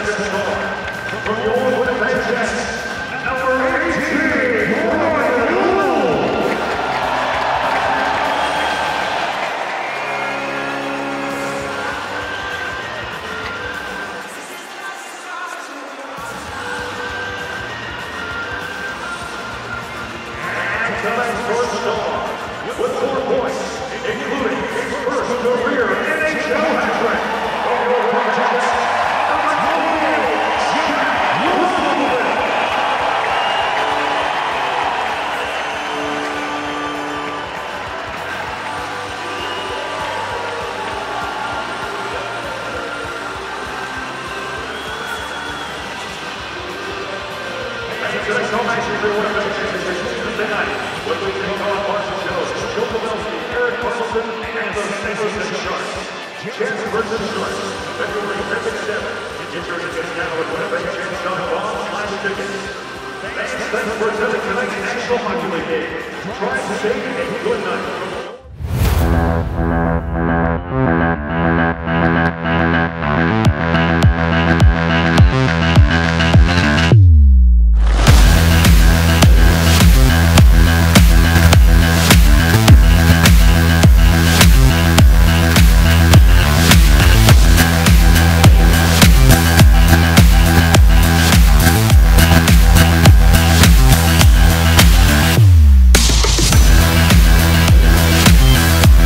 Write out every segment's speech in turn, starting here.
second star from your Winnipeg Jets, number 18, tonight's first star with 4 points, including his first career NHL hat-trick. From your Winnipeg Jets, tonight, what we take on Marshall Jones, Joe Pavelski, Eric Russellson, and the St. Sharks. Jets versus Sharks, February 7th. Injuries against now with Winnipeg Jets.com live tickets. Thanks for attending tonight's National Hockey League game. Try to take a good night.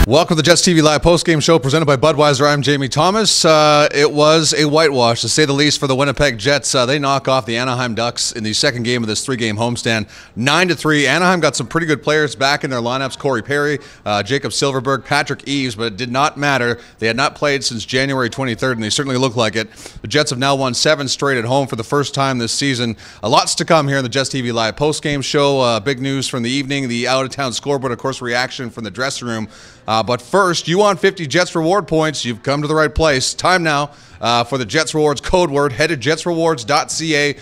Welcome to the JetsTV Live Postgame Show presented by Budweiser. I'm Jamie Thomas. It was a whitewash, to say the least, for the Winnipeg Jets. They knock off the Anaheim Ducks in the second game of this 3-game homestand, 9-3. Anaheim got some pretty good players back in their lineups. Corey Perry, Jacob Silverberg, Patrick Eves, but it did not matter. They had not played since January 23rd, and they certainly look like it. The Jets have now won 7 straight at home for the first time this season. Lots to come here in the JetsTV Live Postgame Show. Big news from the evening, the out-of-town scoreboard, of course, reaction from the dressing room. But first, you want 50 Jets reward points, you've come to the right place. Time now for the Jets Rewards code word. Head to jetsrewards.ca,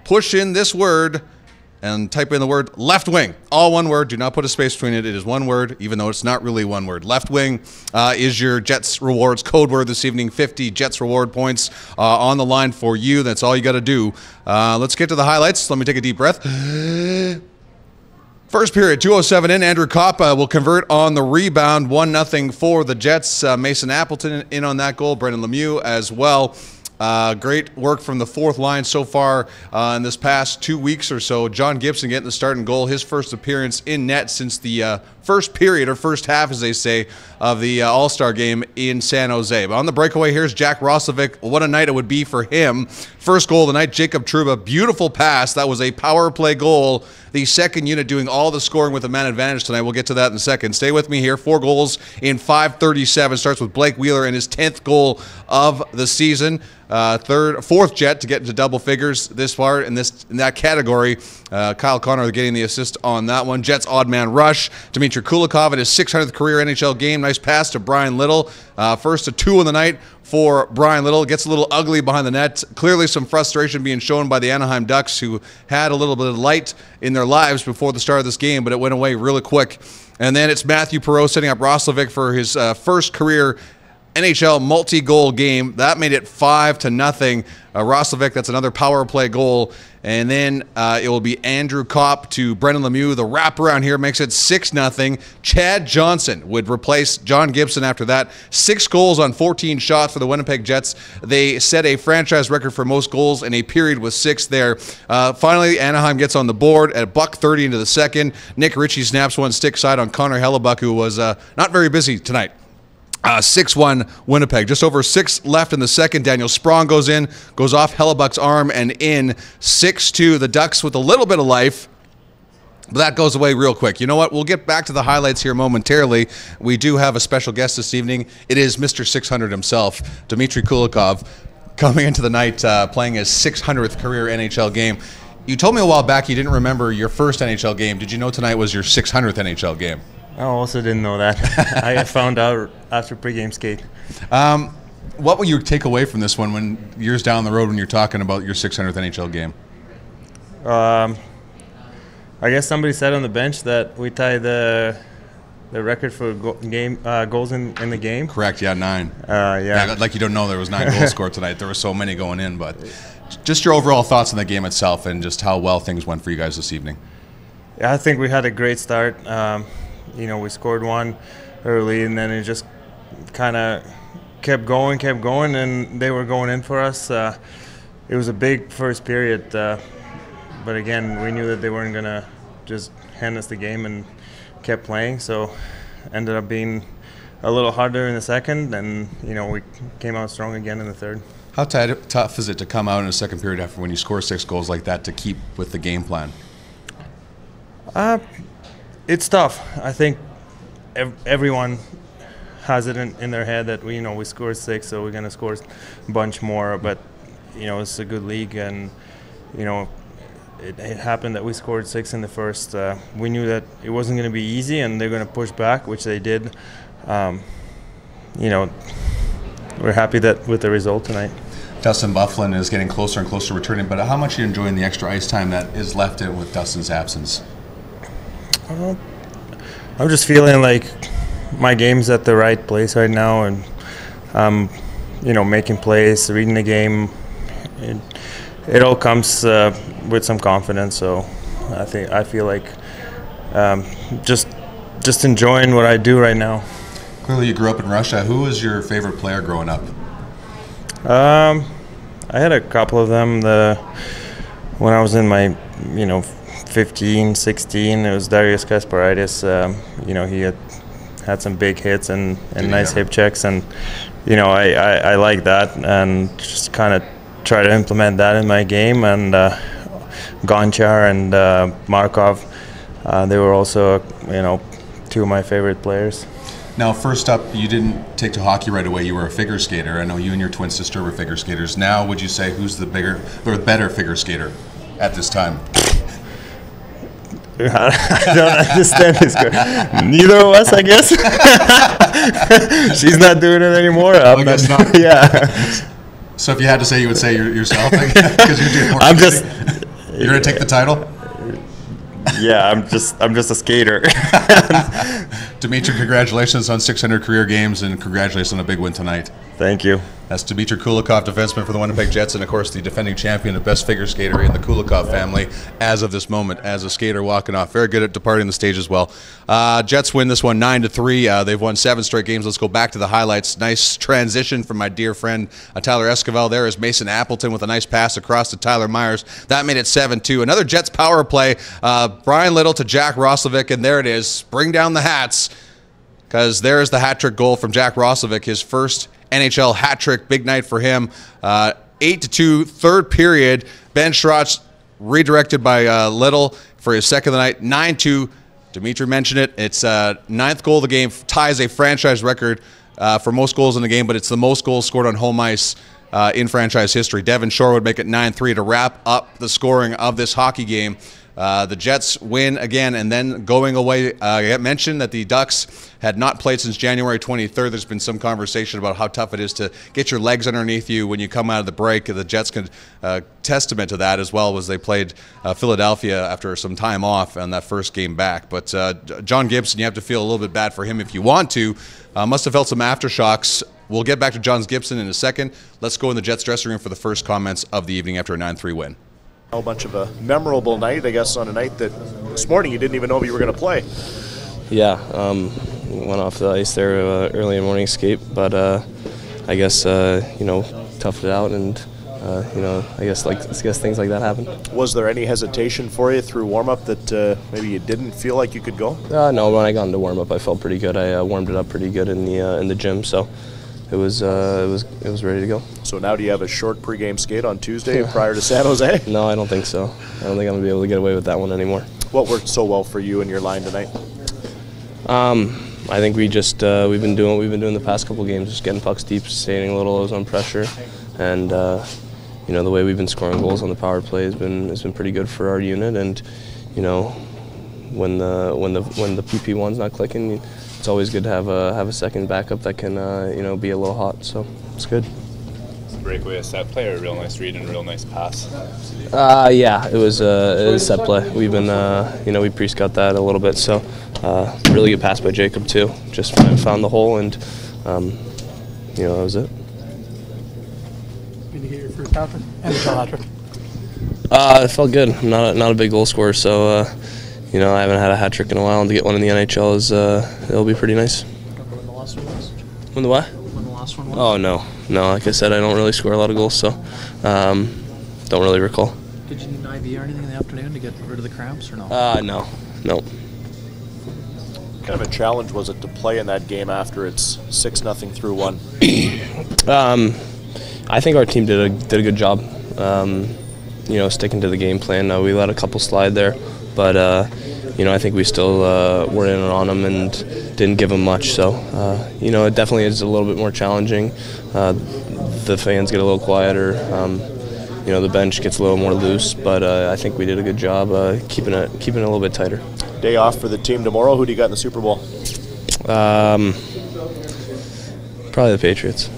push in this word, and type in the word left wing. All one word. Do not put a space between it. It is one word, even though it's not really one word. Left wing is your Jets Rewards code word this evening. 50 Jets reward points on the line for you. That's all you got to do. Let's get to the highlights. Let me take a deep breath. First period, 2:07 in. Andrew Kopp will convert on the rebound, 1-0 for the Jets. Mason Appleton in on that goal. Brendan Lemieux as well. Great work from the fourth line so far in this past 2 weeks or so. John Gibson getting the starting goal, his first appearance in net since the first period, or first half, as they say, of the All-Star game in San Jose. But on the breakaway, here's Jack Roslovic. What a night it would be for him. First goal of the night, Jacob Trouba. Beautiful pass. That was a power play goal. The second unit doing all the scoring with a man advantage tonight. We'll get to that in a second. Stay with me here. 4 goals in 5:37. Starts with Blake Wheeler and his 10th goal of the season. Fourth Jet to get into double figures this far in that category. Kyle Connor getting the assist on that one. Jets odd man rush. Dmitry Kulikov in his 600th career NHL game. Nice pass to Brian Little. First to 2 in the night for Brian Little. Gets a little ugly behind the net. Clearly some frustration being shown by the Anaheim Ducks, who had a little bit of light in their lives before the start of this game, but it went away really quick. And then it's Matthew Perreault setting up Roslovic for his first career NHL multi-goal game. That made it 5-0. Roslovic, that's another power play goal. And then it will be Andrew Kopp to Brendan Lemieux. The wraparound here makes it 6-0. Chad Johnson would replace John Gibson after that. 6 goals on 14 shots for the Winnipeg Jets. They set a franchise record for most goals in a period with 6 there. Finally, Anaheim gets on the board at $1:30 into the second. Nick Ritchie snaps one stick side on Connor Hellebuck, who was not very busy tonight. 6-1 Winnipeg. Just over 6 left in the second. Daniel Sprong goes in, goes off Hellebuck's arm and in. 6-2. The Ducks with a little bit of life. But that goes away real quick. You know what? We'll get back to the highlights here momentarily. We do have a special guest this evening. It is Mr. 600 himself, Dmitry Kulikov, coming into the night playing his 600th career NHL game. You told me a while back you didn't remember your first NHL game. Did you know tonight was your 600th NHL game? I also didn't know that. I found out after pregame skate. What will you take away from this one when years down the road when you're talking about your 600th NHL game? I guess somebody said on the bench that we tied the the record for goals in the game. Correct. Yeah, 9. Yeah. Like you don't know there was 9 goals scored tonight. There were so many going in, but just your overall thoughts on the game itself and just how well things went for you guys this evening. Yeah, I think we had a great start. We scored one early, and then it just kind of kept going, and they were going in for us. It was a big first period, but again, we knew that they weren't going to just hand us the game, and kept playing, so ended up being a little harder in the second, and we came out strong again in the third. How tough is it to come out in the second period after when you score 6 goals like that to keep with the game plan? It's tough. I think everyone has it in their head that we scored 6, so we're going to score a bunch more. But it's a good league, and it happened that we scored 6 in the first. We knew that it wasn't going to be easy, and they're going to push back, which they did. We're happy with the result tonight. Dustin Byfuglien is getting closer and closer to returning, but how much are you enjoying the extra ice time that is left in with Dustin's absence? I'm just feeling like my game's at the right place right now, and making plays, reading the game. It all comes with some confidence. So I feel like just enjoying what I do right now. Clearly, you grew up in Russia. Who was your favorite player growing up? I had a couple of them. When I was in my 15, 16, it was Darius Kasparaitis. He had some big hits and nice hip checks, and I like that, and just kind of try to implement that in my game. And Gonchar and Markov, they were also 2 of my favorite players. Now, first up, you didn't take to hockey right away. You were a figure skater. I know you and your twin sister were figure skaters. Now, would you say who's the bigger or better figure skater at this time? I don't understand this girl. Neither of us, I guess. She's not doing it anymore. I guess not. Yeah. So if you had to say, you would say yourself, because you're doing more. You're going to take the title? Yeah, I'm just a skater. Dmitry, congratulations on 600 career games, and congratulations on a big win tonight. Thank you. That's Dmitry Kulikov, defenseman for the Winnipeg Jets, and of course the defending champion, the best figure skater in the Kulikov family as of this moment, as a skater walking off. Very good at departing the stage as well. Jets win this one 9-3. They've won 7 straight games. Let's go back to the highlights. Nice transition from my dear friend Tyler Esquivel. There is Mason Appleton with a nice pass across to Tyler Myers. That made it 7-2. Another Jets power play. Brian Little to Jack Roslovic, and there it is. Bring down the hats, because there is the hat-trick goal from Jack Roslovic, his first NHL hat trick. Big night for him. 8-2, third period. Ben Schrotz redirected by Little for his second of the night. 9-2. Dmitry mentioned it. It's 9th goal of the game. Ties a franchise record for most goals in the game, but it's the most goals scored on home ice in franchise history. Devin Shore would make it 9-3 to wrap up the scoring of this hockey game. The Jets win again, and then going away. I mentioned that the Ducks had not played since January 23rd. There's been some conversation about how tough it is to get your legs underneath you when you come out of the break. The Jets can testament to that, as well as they played Philadelphia after some time off on that first game back. But John Gibson, you have to feel a little bit bad for him if you want to. Must have felt some aftershocks. We'll get back to John Gibson in a second. Let's go in the Jets dressing room for the first comments of the evening after a 9-3 win. A bunch of a memorable night, I guess, on a night that this morning you didn't even know if you were going to play. Yeah, went off the ice there early in morning skate, but I guess toughed it out, and I guess things like that happen. Was there any hesitation for you through warm up that maybe you didn't feel like you could go? No, when I got into warm up, I felt pretty good. I warmed it up pretty good in the gym, so it was ready to go. So now do you have a short pregame skate on Tuesday prior to San Jose? No, I don't think so. I don't think I'm gonna be able to get away with that one anymore. What worked so well for you and your line tonight? I think we just we've been doing the past couple games, just getting pucks deep, staying a little on pressure, and the way we've been scoring goals on the power play has been pretty good for our unit. And when the PP1's not clicking, it's always good to have a second backup that can be a little hot. So it's good. Breakaway, a set play, or a real nice read and a real nice pass? Yeah, it was set play. We've been we pre-scout that a little bit, so Really good pass by Jacob too. Just found the hole, and that was it. Did you get your first hat-trick? NHL hat-trick? It felt good. I'm not a big goal scorer, so I haven't had a hat trick in a while, and to get one in the NHL it'll be pretty nice. When the last one was? When the what? When the last one was? Oh no. Like I said, I don't really score a lot of goals, so don't really recall. Did you need an IV or anything in the afternoon to get rid of the cramps, or no? No. Kind of a challenge was it to play in that game after it's 6-0 through 1? I think our team did a good job. Sticking to the game plan. We let a couple slide there, but I think we still were in on them and didn't give them much. So it definitely is a little bit more challenging. The fans get a little quieter. The bench gets a little more loose, but I think we did a good job keeping it a little bit tighter. Day off for the team tomorrow. Who do you got in the Super Bowl? Probably the Patriots.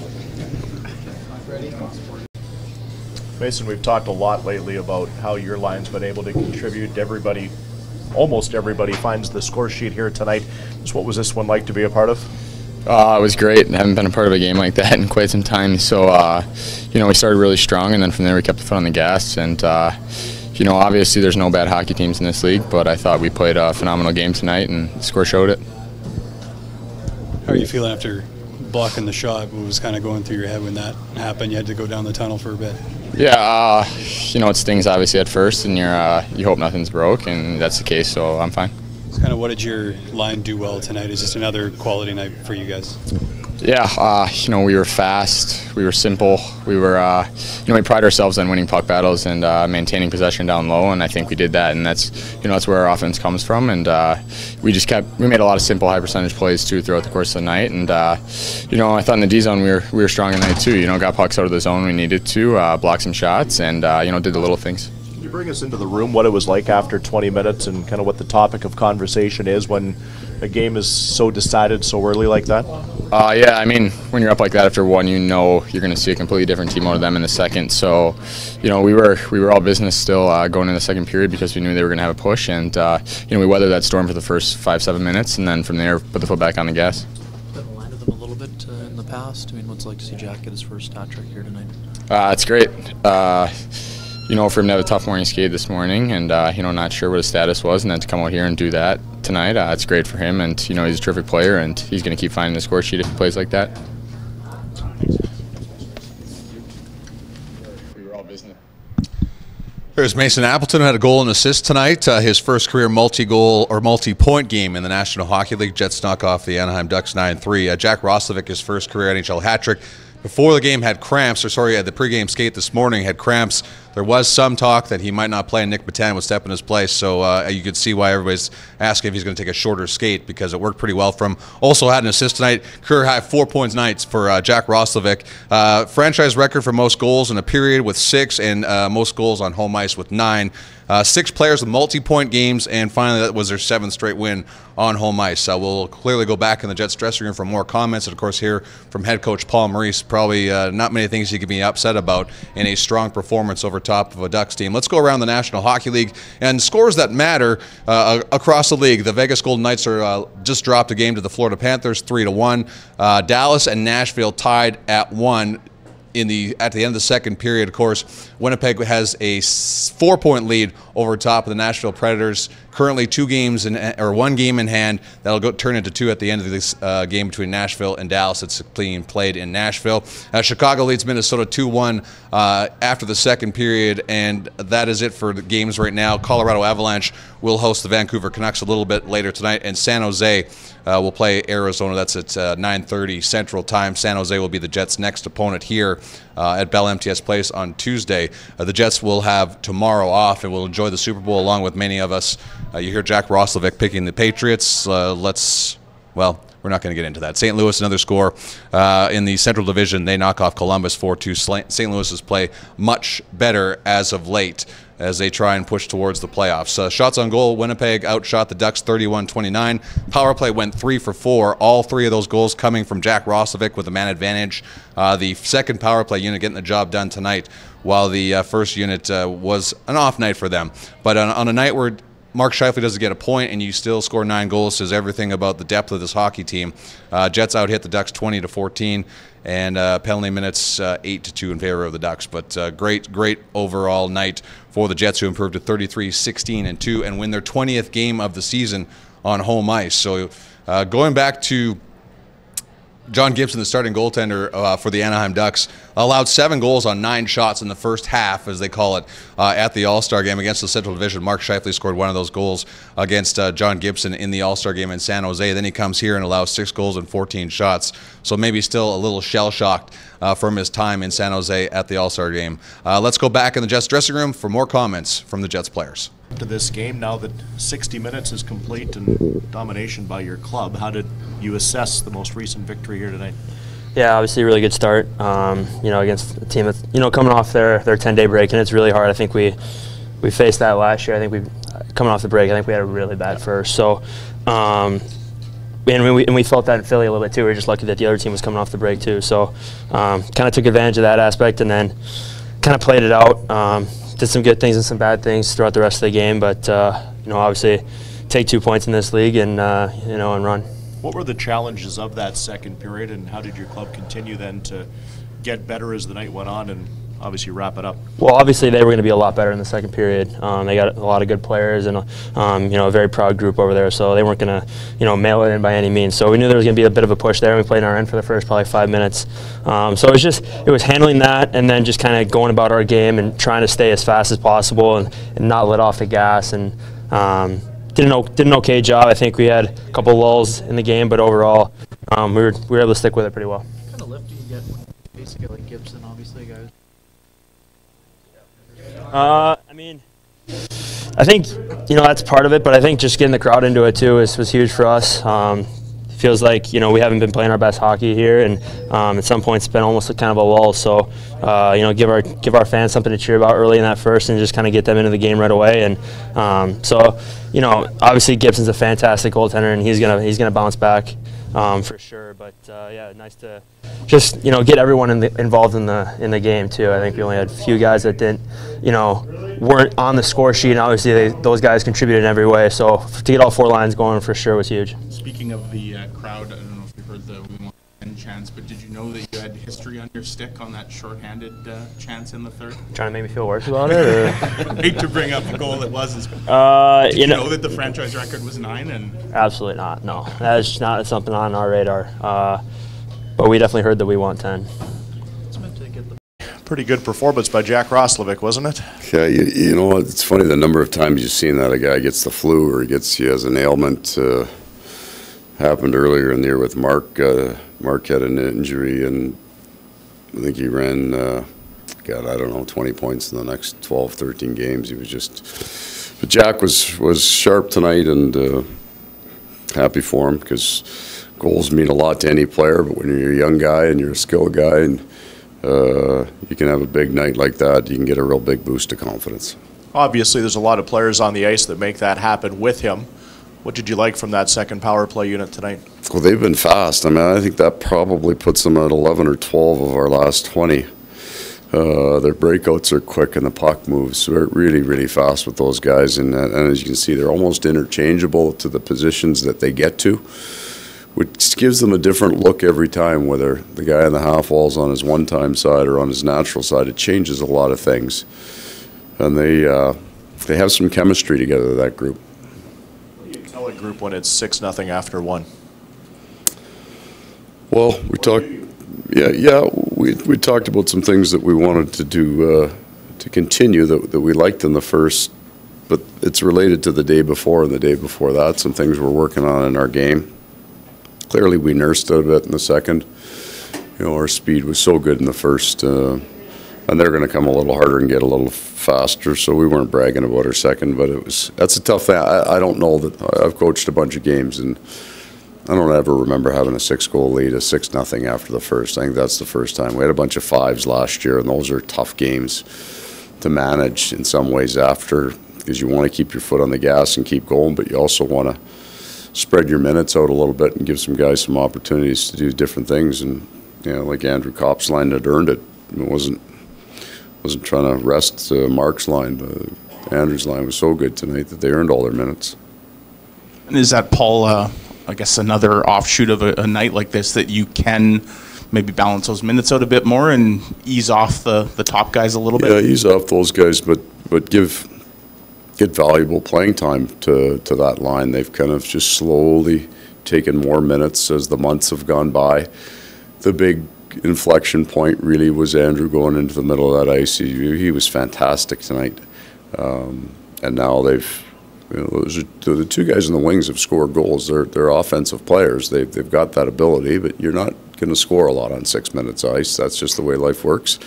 Mason, we've talked a lot lately about how your line's been able to contribute. Almost everybody finds the score sheet here tonight. Just what was this one like to be a part of? It was great. I haven't been a part of a game like that in quite some time. So, we started really strong, and then from there we kept the foot on the gas. And, obviously there's no bad hockey teams in this league, but I thought we played a phenomenal game tonight, and the score showed it. How are you feeling after blocking the shot? What was kind of going through your head when that happened? You had to go down the tunnel for a bit. Yeah, it stings obviously at first, and you hope nothing's broke, and that's the case, so I'm fine. So kind of what did your line do well tonight? Is just another quality night for you guys? Yeah, we were fast, we were simple, we were, we pride ourselves on winning puck battles and maintaining possession down low, and I think we did that, and that's where our offense comes from, and we made a lot of simple high percentage plays too throughout the course of the night, and I thought in the D zone we were strong tonight too. Got pucks out of the zone when we needed to, block some shots, and did the little things. Can you bring us into the room what it was like after 20 minutes and kind of what the topic of conversation is when a game is so decided so early like that? Yeah, when you're up like that after one, you're going to see a completely different team out of them in the second. So, we were all business still going in the second period because we knew they were going to have a push, and we weathered that storm for the first 5-7 minutes, and then from there put the foot back on the gas. Been aligned with them a little bit in the past. What's it like to see Jack get his first hat trick here tonight? It's great. For him to have a tough morning skate this morning, and not sure what his status was, and then to come out here and do that tonight, it's great for him, and he's a terrific player, and he's going to keep finding the score sheet if he plays like that. We were all business. There's Mason Appleton, who had a goal and assist tonight. His first career multi-goal or multi-point game in the National Hockey League. Jets knock off the Anaheim Ducks 9-3. Jack Roslovic, his first career NHL hat trick. Before the game had cramps, the pregame skate this morning had cramps. There was some talk that he might not play and Nick Batan would step in his place, so you could see why everybody's asking if he's going to take a shorter skate because it worked pretty well for him. Also had an assist tonight. Career high 4 points nights for Jack Roslovic. Franchise record for most goals in a period with 6 and most goals on home ice with 9. 6 players with multi-point games, and finally that was their 7th straight win on home ice. We'll clearly go back in the Jets dressing room for more comments, and of course hear from head coach Paul Maurice. Probably not many things he could be upset about in a strong performance over top of a Ducks team. Let's go around the National Hockey League and scores that matter across the league. The Vegas Golden Knights are just dropped a game to the Florida Panthers 3-1. Dallas and Nashville tied at 1. At the end of the second period, of course, Winnipeg has a 4-point lead over top of the Nashville Predators. Currently 1 game in hand. That'll turn into 2 at the end of this game between Nashville and Dallas. It's being played in Nashville. Chicago leads Minnesota 2-1 after the second period, and that is it for the games right now. Colorado Avalanche will host the Vancouver Canucks a little bit later tonight, and San Jose will play Arizona. That's at 9:30 Central Time. San Jose will be the Jets' next opponent here at Bell MTS Place on Tuesday. The Jets will have tomorrow off and will enjoy the Super Bowl along with many of us. You hear Jack Roslovic picking the Patriots. We're not going to get into that. St. Louis, another score in the Central Division. They knock off Columbus 4-2. St. Louis's play much better as of late as they try and push towards the playoffs. Shots on goal, Winnipeg outshot the Ducks 31-29. Power play went 3 for 4. All 3 of those goals coming from Jack Roslovic with a man advantage. The second power play unit getting the job done tonight, while the first unit was an off night for them. But on a night where Mark Scheifele doesn't get a point and you still score 9 goals says everything about the depth of this hockey team. Jets out hit the Ducks 20-14, and penalty minutes 8-2 in favor of the Ducks. But great overall night for the Jets, who improved to 33-16-2 and win their 20th game of the season on home ice. So going back to John Gibson, the starting goaltender for the Anaheim Ducks, allowed 7 goals on 9 shots in the first half, as they call it, at the All-Star game against the Central Division. Mark Scheifele scored one of those goals against John Gibson in the All-Star game in San Jose. Then he comes here and allows 6 goals and 14 shots. So maybe still a little shell-shocked from his time in San Jose at the All-Star game. Let's go back in the Jets dressing room for more comments from the Jets players. To this game, now that 60 minutes is complete and domination by your club, how did you assess the most recent victory here tonight? Yeah, obviously a really good start, against a team that's, coming off their 10-day break, and it's really hard. I think we faced that last year. I think coming off the break, I think we had a really bad first. So, and we felt that in Philly a little bit too. We were just lucky that the other team was coming off the break too. So, kind of took advantage of that aspect and then kind of played it out. Did some good things and some bad things throughout the rest of the game, but obviously take 2 points in this league and and run. What were the challenges of that second period, and how did your club continue then to get better as the night went on and obviously wrap it up? Well, obviously they were going to be a lot better in the second period. They got a lot of good players and a very proud group over there, so they weren't going to mail it in by any means. So we knew there was going to be a bit of a push there, and we played in our end for the first probably 5 minutes. So it was handling that and then just kind of going about our game and trying to stay as fast as possible and not let off the gas. And did an okay job. I think we had a couple lulls in the game, but overall we were able to stick with it pretty well. What kind of lift do you get when basically like Gibson, obviously, guys? I think that's part of it, but I think just getting the crowd into it too was huge for us. It feels like we haven't been playing our best hockey here, and at some points it's been almost kind of a lull. So give our fans something to cheer about early in that first, and just kind of get them into the game right away. And obviously Gibson's a fantastic goaltender, and he's gonna bounce back for sure. But nice to just get everyone involved in the game too. I think we only had a few guys that didn't weren't on the score sheet, and obviously those guys contributed in every way. So to get all 4 lines going for sure was huge. Speaking of the crowd, I don't know if you heard the "We Want to End" chants, but did you know that you had history on your stick on that shorthanded chance in the third? Trying to make me feel worse about it? Or? I hate to bring up a goal that wasn't. Did you know that the franchise record was 9? Absolutely not. No, that's not something on our radar. But we definitely heard that we want 10. Pretty good performance by Jack Roslovic, wasn't it? Yeah, you know, it's funny the number of times you've seen that a guy gets the flu or he has an ailment. Happened earlier in the year with Mark. Mark had an injury, and I think he ran, 20 points in the next 12, 13 games. He was just, but Jack was sharp tonight, and happy for him, because goals mean a lot to any player. But when you're a young guy and you're a skilled guy, and you can have a big night like that, you can get a real big boost of confidence. Obviously, there's a lot of players on the ice that make that happen with him. What did you like from that second power play unit tonight? Well, they've been fast. I mean, I think that probably puts them at 11 or 12 of our last 20. Their breakouts are quick and the puck moves. So they're really, really fast with those guys. And as you can see, they're almost interchangeable to the positions that they get to, which gives them a different look every time, whether the guy in the half wall's on his one-time side or on his natural side. It changes a lot of things. And they have some chemistry together, that group. What do you tell a group when it's 6-0 after 1? Well, we talked. We talked about some things that we wanted to do to continue that we liked in the first, but it's related to the day before and the day before that. Some things we're working on in our game. Clearly, we nursed it a bit in the second. You know, our speed was so good in the first, and they're going to come a little harder and get a little faster. So we weren't bragging about our second, but that's a tough thing. I don't know that I've coached a bunch of games, and I don't ever remember having a 6-goal lead, a 6-0 after the first. I think that's the first time. We had a bunch of 5s last year, and those are tough games to manage in some ways after, because you want to keep your foot on the gas and keep going, but you also want to spread your minutes out a little bit and give some guys some opportunities to do different things. And like Andrew Kopp's line had earned it. It wasn't trying to rest Mark's line. Andrew's line was so good tonight that they earned all their minutes. And is that, Paul, I guess another offshoot of a night like this, that you can maybe balance those minutes out a bit more and ease off the top guys a little bit? Yeah, ease off those guys, but get valuable playing time to that line. They've kind of just slowly taken more minutes as the months have gone by. The big inflection point really was Andrew going into the middle of that ice. He was fantastic tonight. And now they've, the two guys in the wings have scored goals. They're offensive players. They've got that ability, but you're not going to score a lot on 6 minutes ice. That's just the way life works.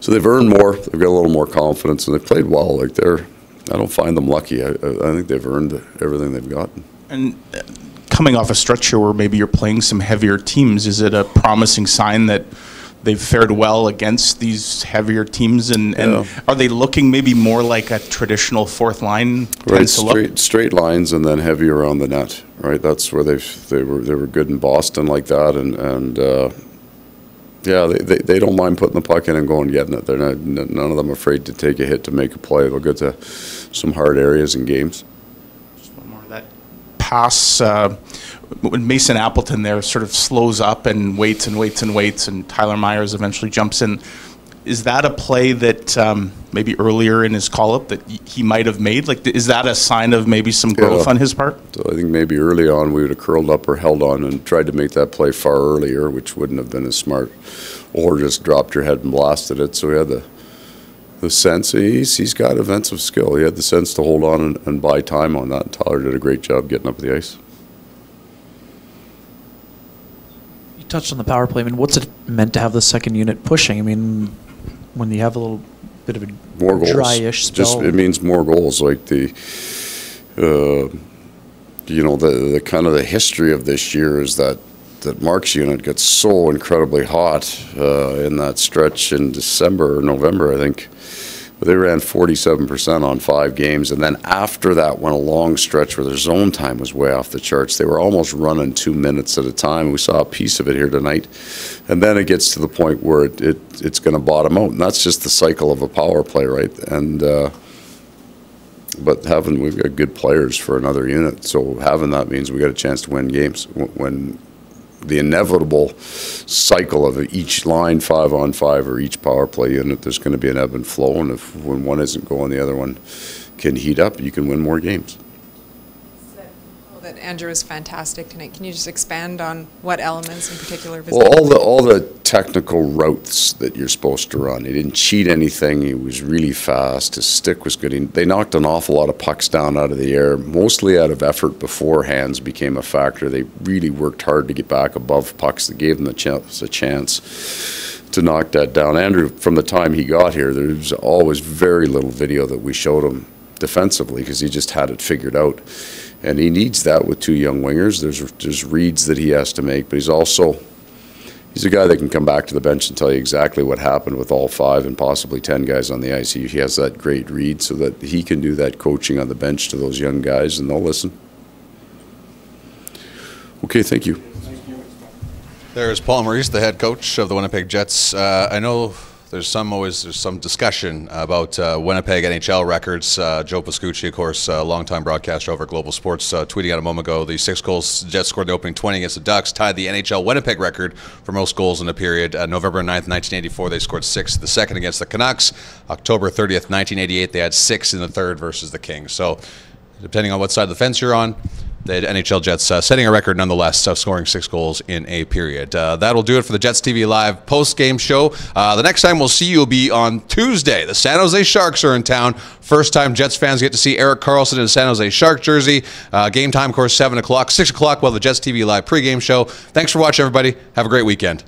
So they've earned more. They've got a little more confidence, and they've played well. Like I don't find them lucky. I think they've earned everything they've gotten. And coming off a stretch here where maybe you're playing some heavier teams, is it a promising sign that they've fared well against these heavier teams? And are they looking maybe more like a traditional fourth line? Right, straight lines and then heavy around the net. Right, that's where they were good in Boston like that, and yeah, they don't mind putting the puck in and going and getting it. They're none of them afraid to take a hit to make a play. They'll get to some hard areas in games. Just one more. That pass when Mason Appleton there sort of slows up and waits and waits and waits, and Tyler Myers eventually jumps in. Is that a play that maybe earlier in his call-up that he might have made? Like, is that a sign of maybe some growth on his part? So I think maybe early on we would have curled up or held on and tried to make that play far earlier, which wouldn't have been as smart, or just dropped your head and blasted it. So he had the sense. He's got offensive skill. He had the sense to hold on and buy time on that. And Tyler did a great job getting up the ice. You touched on the power play. I mean, what's it meant to have the second unit pushing? I mean, when you have a little bit of a more goals. Dryish spell. It means more goals. Like the kind of the history of this year is that Mark's unit gets so incredibly hot in that stretch in December or November, I think. They ran 47% on 5 games, and then after that went a long stretch where their zone time was way off the charts. They were almost running 2 minutes at a time. We saw a piece of it here tonight, and then it gets to the point where it's going to bottom out, and that's just the cycle of a power play, right? And but we've got good players for another unit, so having that means we got a chance to win games. When the inevitable cycle of each line 5-on-5 or each power play unit, there's going to be an ebb and flow, and when one isn't going, the other one can heat up. You can win more games. That Andrew was fantastic tonight. Can you just expand on what elements in particular? Well, all the technical routes that you're supposed to run. He didn't cheat anything. He was really fast. His stick was good. They knocked an awful lot of pucks down out of the air, mostly out of effort before hands became a factor. They really worked hard to get back above pucks that gave them a chance to knock that down. Andrew, from the time he got here, there's always very little video that we showed him defensively because he just had it figured out. And he needs that with 2 young wingers. There's reads that he has to make, but he's a guy that can come back to the bench and tell you exactly what happened with all 5 and possibly 10 guys on the ice. He has that great read so that he can do that coaching on the bench to those young guys, and they'll listen. Okay, thank you. There's Paul Maurice, the head coach of the Winnipeg Jets. I know there's some discussion about Winnipeg NHL records. Joe Pascucci, of course, longtime broadcaster over at Global Sports, tweeting out a moment ago the 6 goals Jets scored in the opening 20 against the Ducks tied the NHL Winnipeg record for most goals in a period. November 9th, 1984, they scored 6 the second against the Canucks. October 30th, 1988, they had 6 in the third versus the Kings. So depending on what side of the fence you're on, the NHL Jets setting a record nonetheless, scoring 6 goals in a period. That'll do it for the JetsTV Live post-game show. The next time we'll see you will be on Tuesday. The San Jose Sharks are in town. First time Jets fans get to see Erik Karlsson in a San Jose Shark jersey. Game time, of course, 7 o'clock. 6 o'clock, the JetsTV Live pregame show. Thanks for watching, everybody. Have a great weekend.